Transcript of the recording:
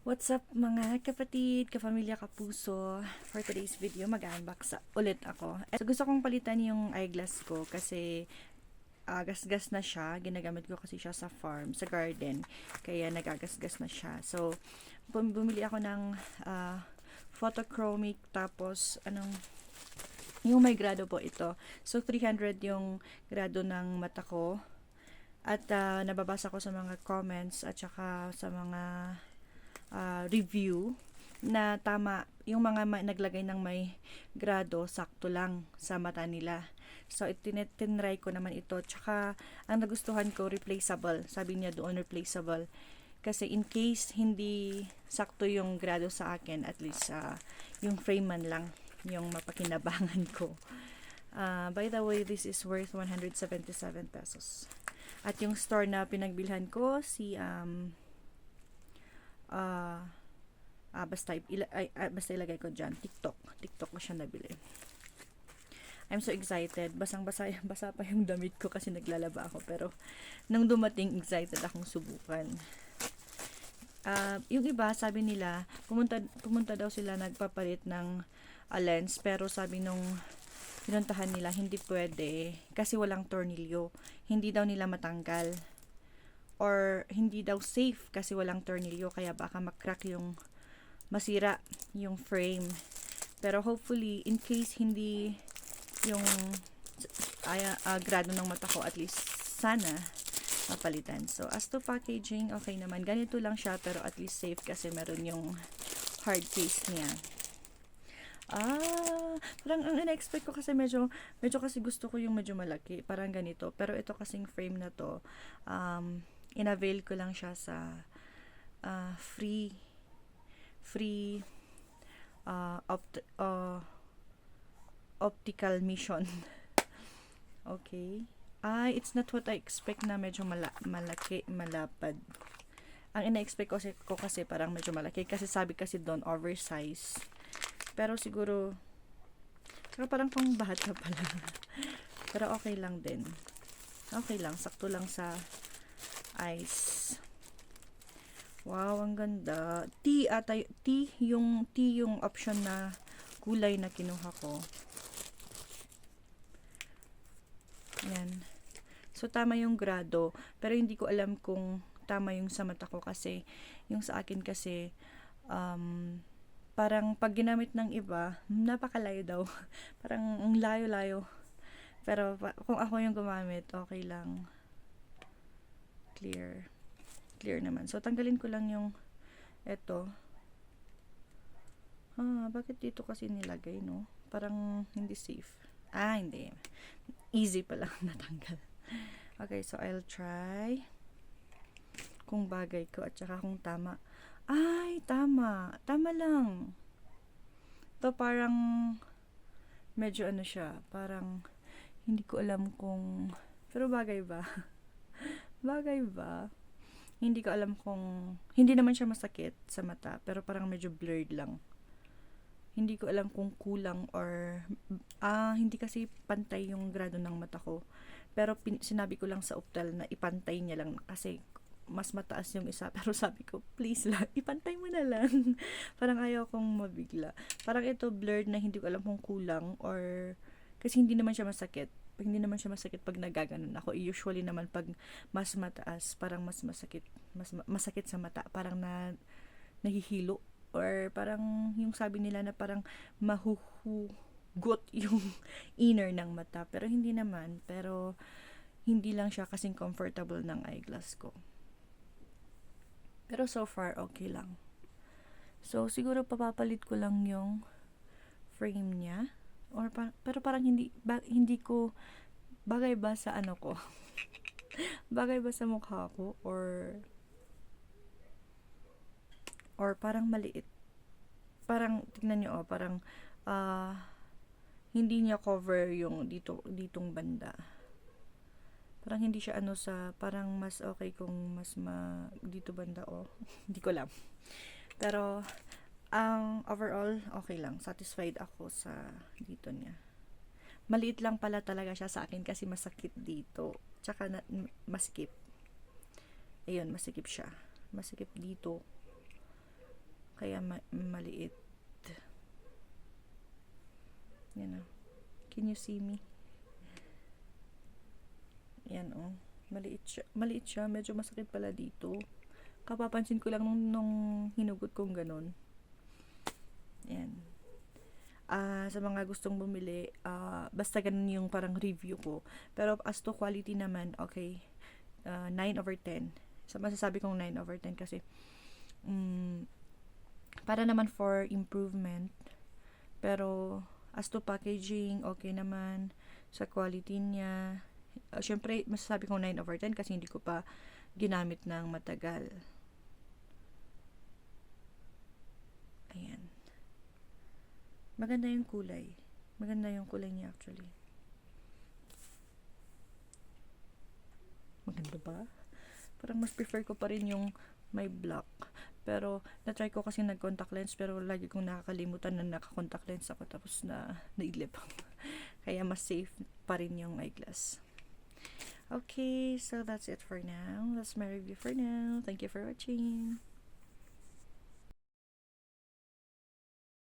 What's up mga kapatid, kapamilya, kapuso? For today's video, mag-unbox ulit ako. So gusto kong palitan yung eyeglass ko kasi gasgas na siya. Ginagamit ko kasi siya sa farm, sa garden. Kaya nagagasgas na siya. So bumili ako ng photochromic, tapos yung may grado po ito. So 300 yung grado ng mata ko. At nababasa ko sa mga comments at saka sa mga review na tama yung mga naglagay ng may grado, sakto lang sa mata nila. So tinry ko naman ito, tsaka ang nagustuhan ko, replaceable. Sabi niya doon, replaceable, kasi in case hindi sakto yung grado sa akin, at least yung frame man lang yung mapakinabangan ko. By the way, this is worth 177 pesos. At yung store na pinagbilhan ko, basta ilagay ko dyan, TikTok ko siya nabili. I'm so excited. Basa pa yung damit ko kasi naglalaba ako. Pero nung dumating, excited akong subukan. Yung iba, sabi nila, pumunta daw sila nagpapalit ng lens. Pero sabi nung pinuntahan nila, hindi pwede kasi walang tornilyo. Hindi daw nila matanggal. Or hindi daw safe kasi walang tornilyo. Kaya baka makrack yung masira yung frame. Pero hopefully, in case hindi yung grado ng mata ko, at least sana mapalitan. So as to packaging, okay naman. Ganito lang siya, pero at least safe kasi meron yung hard case niya. Parang ang in-expect ko kasi medyo kasi gusto ko yung medyo malaki, parang ganito. Pero ito kasing frame na to, in-avail ko lang siya sa free optical mission. Okay. It's not what I expect na medyo malaki, malapad. Ang ina-expect ko kasi parang medyo malaki. Kasi sabi kasi doon, oversize. Pero siguro, parang pang bata pala. Pero okay lang din. Okay lang, sakto lang sa eyes. Wow, ang ganda. T yung option na kulay na kinuha ko. Yan. So, tama yung grado. Pero hindi ko alam kung tama yung sa mata ko kasi yung sa akin kasi parang pag ginamit ng iba, napakalayo daw. Parang ang layo-layo. Pero kung ako yung gumamit, okay lang. Clear naman. So, tanggalin ko lang yung eto. Bakit dito kasi nilagay, no? Parang hindi safe. Hindi. Easy pala natanggal. Okay, so I'll try kung bagay ko at saka kung tama. Tama. Tama lang. To parang medyo siya, parang hindi ko alam kung, pero bagay ba? Bagay ba? Hindi ko alam kung, hindi naman siya masakit sa mata, pero parang medyo blurred lang. Hindi ko alam kung kulang or hindi kasi pantay yung grado ng mata ko. Pero sinabi ko lang sa optal na ipantay niya lang kasi mas mataas yung isa. Pero sabi ko, please lang, ipantay mo na lang. Parang ayaw kong mabigla. Parang ito blurred na hindi ko alam kung kulang or kasi hindi naman siya masakit. Hindi naman siya masakit pag nagaganon ako. Usually naman pag mas mataas, parang mas masakit. Masakit sa mata. Parang nahihilo. Or parang yung sabi nila na parang mahuhugot yung inner ng mata. Pero hindi naman. Pero hindi lang siya kasing comfortable ng eyeglass ko. Pero so far, okay lang. So, siguro papapalit ko lang yung frame niya. Or pero parang hindi ko bagay ba sa ko? Bagay ba sa mukha ko? Or parang maliit. Parang, tignan nyo, parang, hindi niya cover yung ditong banda. Parang hindi siya parang mas okay kung mas dito banda, hindi ko alam. Pero, overall, okay lang. Satisfied ako sa dito niya. Maliit lang pala talaga siya sa akin kasi masakit dito. Tsaka masikip. Ayun, masikip siya. Masikip dito. Kaya maliit. Yan o. Can you see me? Yan o. Maliit siya. Maliit siya. Medyo masakit pala dito. Kapapansin ko lang nung hinugot kong ganun. Yan. Sa mga gustong bumili, basta ganun yung parang review ko. Pero as to quality naman, okay. 9/10. So, masasabi kong 9/10 kasi para naman for improvement. Pero as to packaging, okay naman. Sa quality niya. Syempre, masasabi kong 9/10 kasi hindi ko pa ginamit ng matagal. Ayan. Maganda yung kulay. Maganda yung kulay niya actually. Maganda ba? Parang mas prefer ko pa rin yung may black. Pero, na-try ko kasi nag-contact lens pero lagi kong nakakalimutan na naka-contact lens ako tapos na naidlip ako. Kaya mas safe pa rin yung eyeglass. Okay, so that's it for now. That's my review for now. Thank you for watching.